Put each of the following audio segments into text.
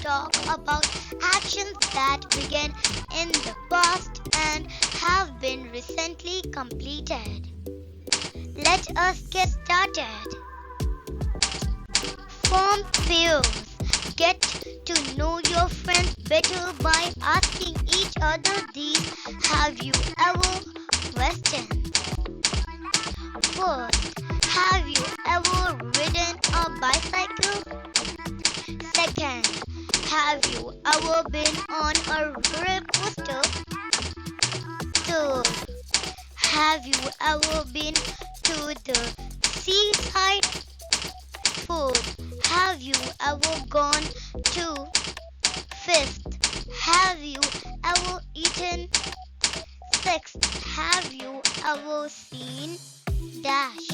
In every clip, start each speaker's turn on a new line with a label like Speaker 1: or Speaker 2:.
Speaker 1: talk about actions that began in the past and have been recently completed. Let us get started. Form pairs. Get to know your friends better by asking each other these "have you ever" questions. First, have you ever ridden a bicycle? Second, have you ever been on a roller coaster? Third, have you ever been to the seaside? Fourth, have you ever gone to? Fifth, have you ever eaten? Sixth, have you ever seen dash?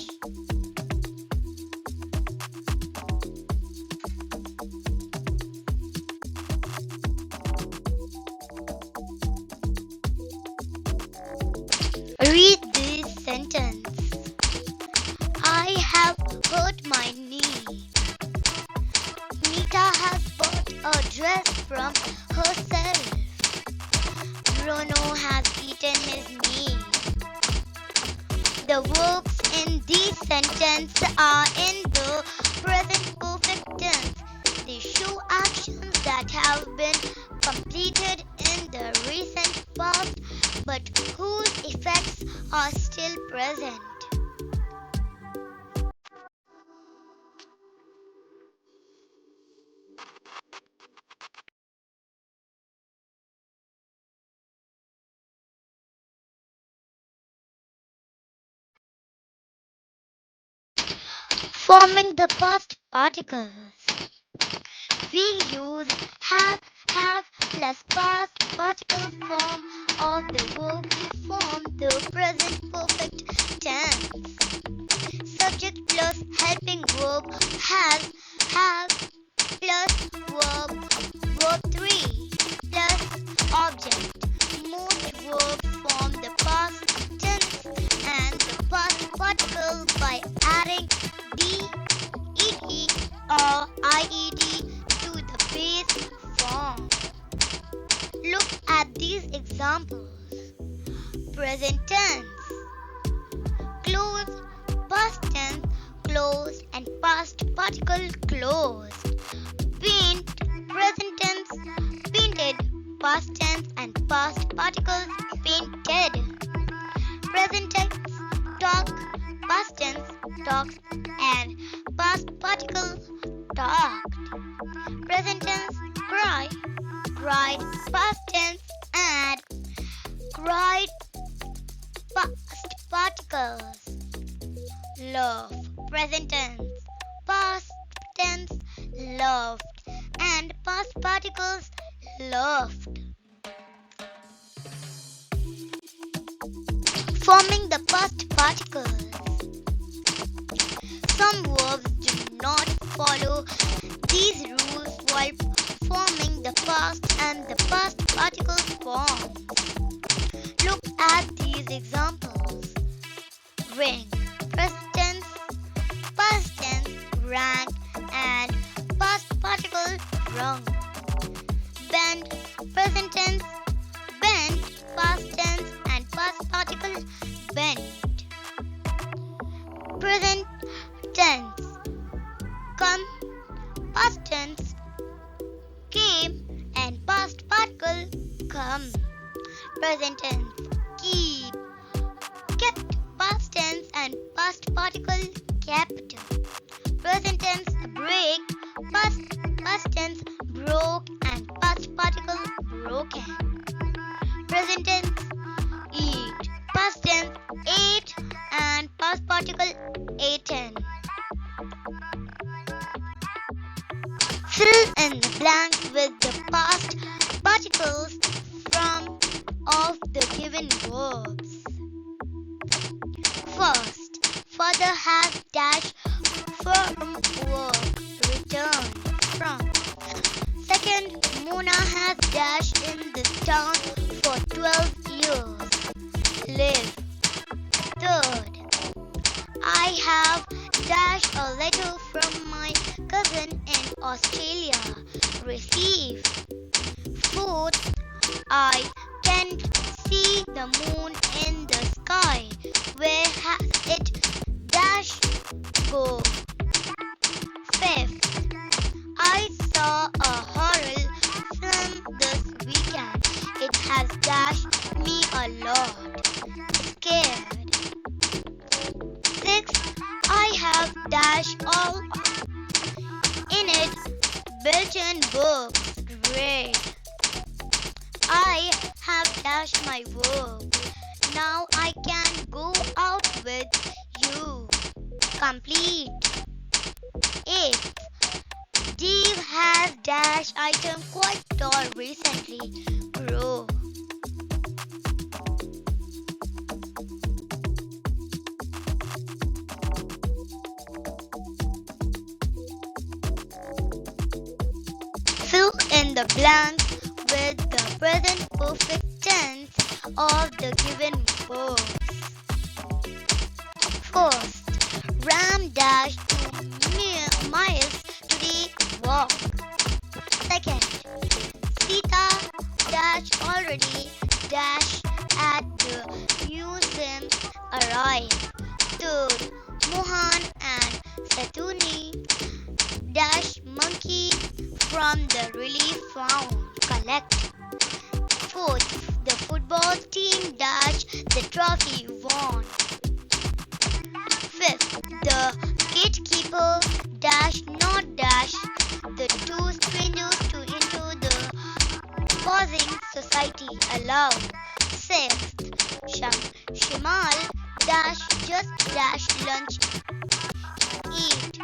Speaker 1: Read this sentence. I have hurt my knee. Nita has bought a dress from herself. Bruno has eaten his knee. The verbs in this sentence are in the present perfect tense. They show actions that have been completed in the recent past but whose effects are still present. Forming the past particles. We use have plus past participle form of the verb to form the present perfect tense. Subject plus helping verb has, have plus verb 3 plus object. Most verbs form the past tense and the past particle by adding d, ed or ied to the base form. Look at these examples. Present tense. Closed, past tense, closed and past particle closed. Paint, present tense, painted, past tense and past particles painted. Present tense, talk, past tense, talks and past particles talked. Present tense, cry, cried, past tense and cried, past particles. Love, present tense, past tense, loved and past particles loved. Forming the past particles. Some verbs do not follow these rules while forming the past and the past particle forms. Look at these examples. Ring, present tense, past tense, rang and past particle rung. Bend, present tense, bent, past tense and past particle bent. Present tense, come, past tense, came and past particle come. Present tense, keep, kept, past tense and past particle kept. Present tense, break, past tense, broke and past particle broken. Present tense, eat, past tense, ate and past particle eaten. Fill in the blank with the past particles from of the given verbs. First, father has dash from work returned from. Second, Mona has dash in this town for 12 years. Live. Third, I have dash a letter from my cousin in Australia. receive. Fourth, I can see the moon in the sky. Where has it dash go? Fifth, I saw a horror film this weekend. It has dashed me a lot. Scared. Sixth, I have dash all in it. Built-in books. Great. I have dashed my work. Now I can go out with you. Complete. Eighth, Dave has dash item quite tall recently. Grow. Fill in the blanks with the present perfect tense of the given verbs. First, Ram dashed 2 miles today walk. Second, Sita dashed already dash at the museum arrived. Third, Mohan and Satuni dash monkey from the relief found. Collect. Fourth, the football team dash the trophy won. Fifth, the gatekeeper dash not dash the two strangers to into the causing society allowed. Sixth, Shimal dash just dash lunch eat.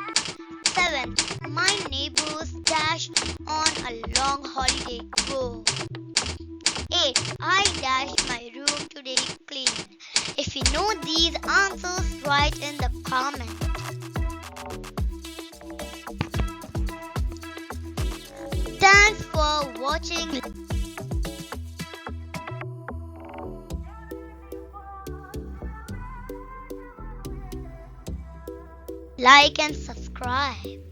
Speaker 1: Seventh, my neighbors dash on a long holiday go. Eighth, I dash my room today clean. If you know these answers, write in the comment. Thanks for watching. Like and subscribe.